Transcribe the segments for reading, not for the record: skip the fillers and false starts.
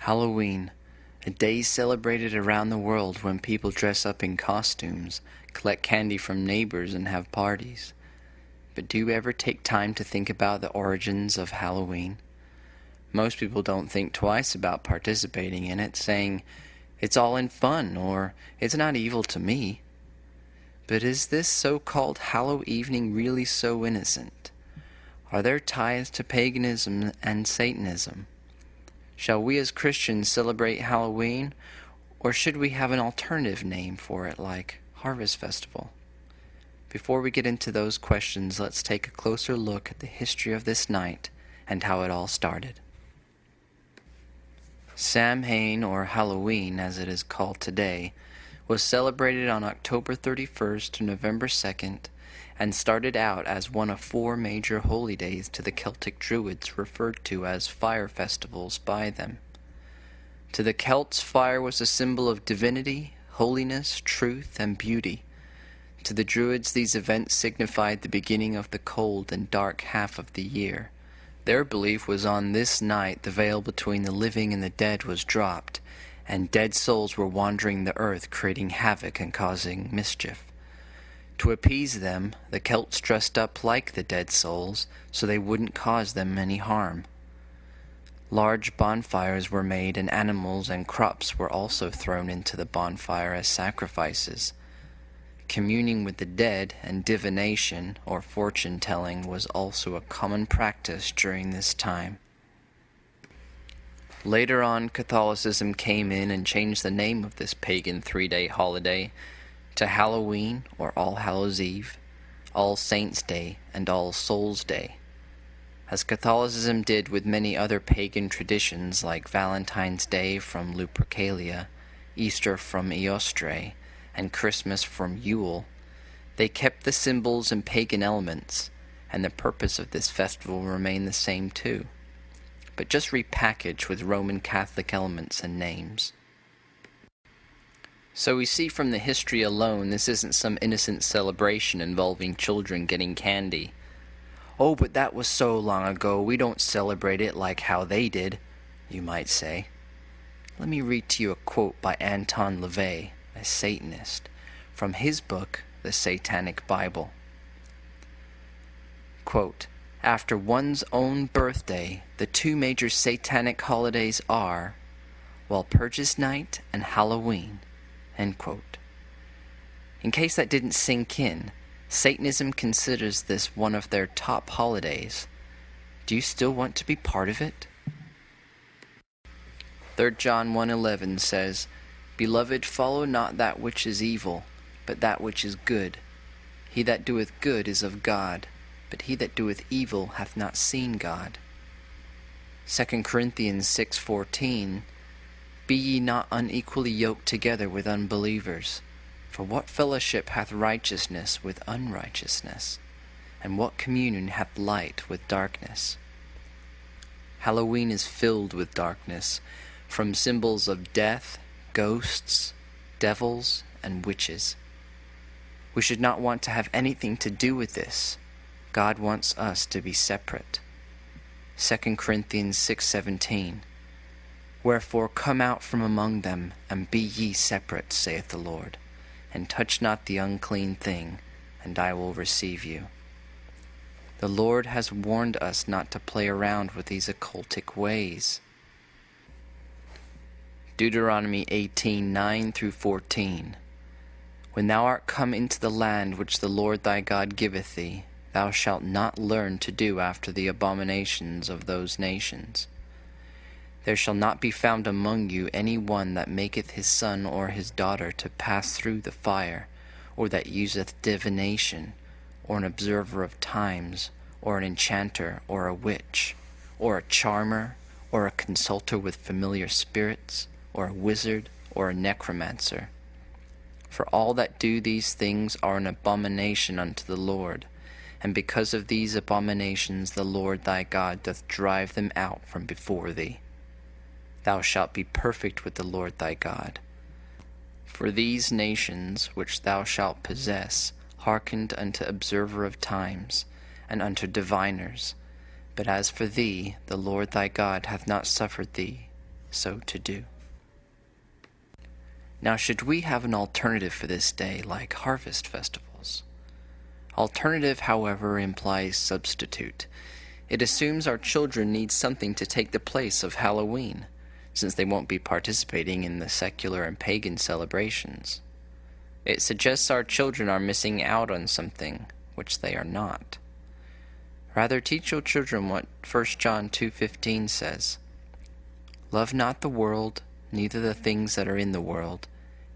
Halloween, a day celebrated around the world when people dress up in costumes, collect candy from neighbors, and have parties. But do you ever take time to think about the origins of Halloween? Most people don't think twice about participating in it, saying, "It's all in fun," or "It's not evil to me." But is this so-called Hallow evening really so innocent? Are there ties to paganism and Satanism? Shall we as Christians celebrate Halloween, or should we have an alternative name for it like Harvest Festival? Before we get into those questions, let's take a closer look at the history of this night and how it all started. Samhain, or Halloween as it is called today, was celebrated on October 31st to November 2nd and started out as one of 4 major holy days to the Celtic Druids, referred to as fire festivals by them. To the Celts, fire was a symbol of divinity, holiness, truth, and beauty. To the Druids, these events signified the beginning of the cold and dark half of the year. Their belief was on this night the veil between the living and the dead was dropped, and dead souls were wandering the earth, creating havoc and causing mischief. To appease them, the Celts dressed up like the dead souls so they wouldn't cause them any harm. Large bonfires were made, and animals and crops were also thrown into the bonfire as sacrifices. Communing with the dead and divination, or fortune-telling, was also a common practice during this time. Later on, Catholicism came in and changed the name of this pagan 3-day holiday to Halloween, or All Hallows Eve, All Saints' Day, and All Souls' Day. As Catholicism did with many other pagan traditions like Valentine's Day from Lupercalia, Easter from Eostre, and Christmas from Yule, they kept the symbols and pagan elements, and the purpose of this festival remained the same too, but just repackaged with Roman Catholic elements and names. So we see from the history alone, this isn't some innocent celebration involving children getting candy. "Oh, but that was so long ago, we don't celebrate it like how they did," you might say. Let me read to you a quote by Anton LaVey, a Satanist, from his book, The Satanic Bible. Quote, "After one's own birthday, the 2 major satanic holidays are Walpurgis Night and Halloween." End quote. In case that didn't sink in, Satanism considers this one of their top holidays. Do you still want to be part of it? 3 John 1:11 says, "Beloved, follow not that which is evil, but that which is good. He that doeth good is of God, but he that doeth evil hath not seen God." 2 Corinthians 6:14, "Be ye not unequally yoked together with unbelievers. For what fellowship hath righteousness with unrighteousness? And what communion hath light with darkness?" Halloween is filled with darkness, from symbols of death, ghosts, devils, and witches. We should not want to have anything to do with this. God wants us to be separate. 2 Corinthians 6:17, "Wherefore come out from among them, and be ye separate, saith the Lord, and touch not the unclean thing, and I will receive you." The Lord has warned us not to play around with these occultic ways. Deuteronomy 18:9-14, "When thou art come into the land which the Lord thy God giveth thee, thou shalt not learn to do after the abominations of those nations. There shall not be found among you any one that maketh his son or his daughter to pass through the fire, or that useth divination, or an observer of times, or an enchanter, or a witch, or a charmer, or a consulter with familiar spirits, or a wizard, or a necromancer. For all that do these things are an abomination unto the Lord, and because of these abominations the Lord thy God doth drive them out from before thee. Thou shalt be perfect with the Lord thy God. For these nations which thou shalt possess hearkened unto observer of times, and unto diviners. But as for thee, the Lord thy God hath not suffered thee, so to do. Now, should we have an alternative for this day like harvest festivals? Alternative, however, implies substitute. It assumes our children need something to take the place of Halloween, since they won't be participating in the secular and pagan celebrations. It suggests our children are missing out on something, which they are not. Rather, teach your children what 1 John 2:15 says, "Love not the world, neither the things that are in the world.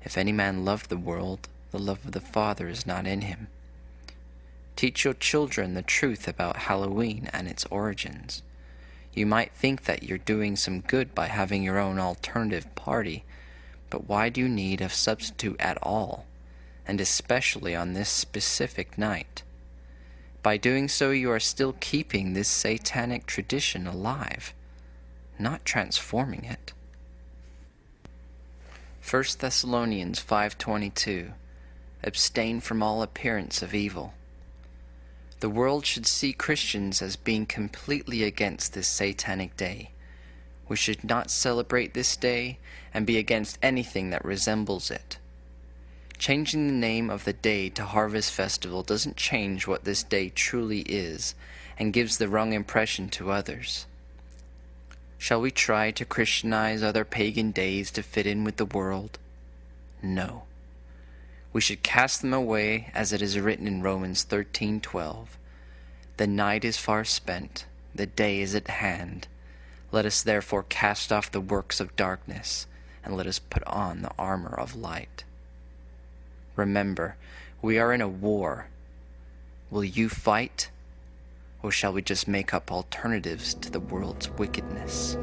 If any man love the world, the love of the Father is not in him." Teach your children the truth about Halloween and its origins. You might think that you're doing some good by having your own alternative party, but why do you need a substitute at all, and especially on this specific night? By doing so, you are still keeping this satanic tradition alive, not transforming it. 1 Thessalonians 5:22, abstain from all appearance of evil. The world should see Christians as being completely against this satanic day. We should not celebrate this day and be against anything that resembles it. Changing the name of the day to Harvest Festival doesn't change what this day truly is and gives the wrong impression to others. Shall we try to Christianize other pagan days to fit in with the world? No. We should cast them away, as it is written in Romans 13:12. The night is far spent, the day is at hand. Let us therefore cast off the works of darkness, and let us put on the armor of light. Remember, we are in a war. Will you fight, or shall we just make up alternatives to the world's wickedness?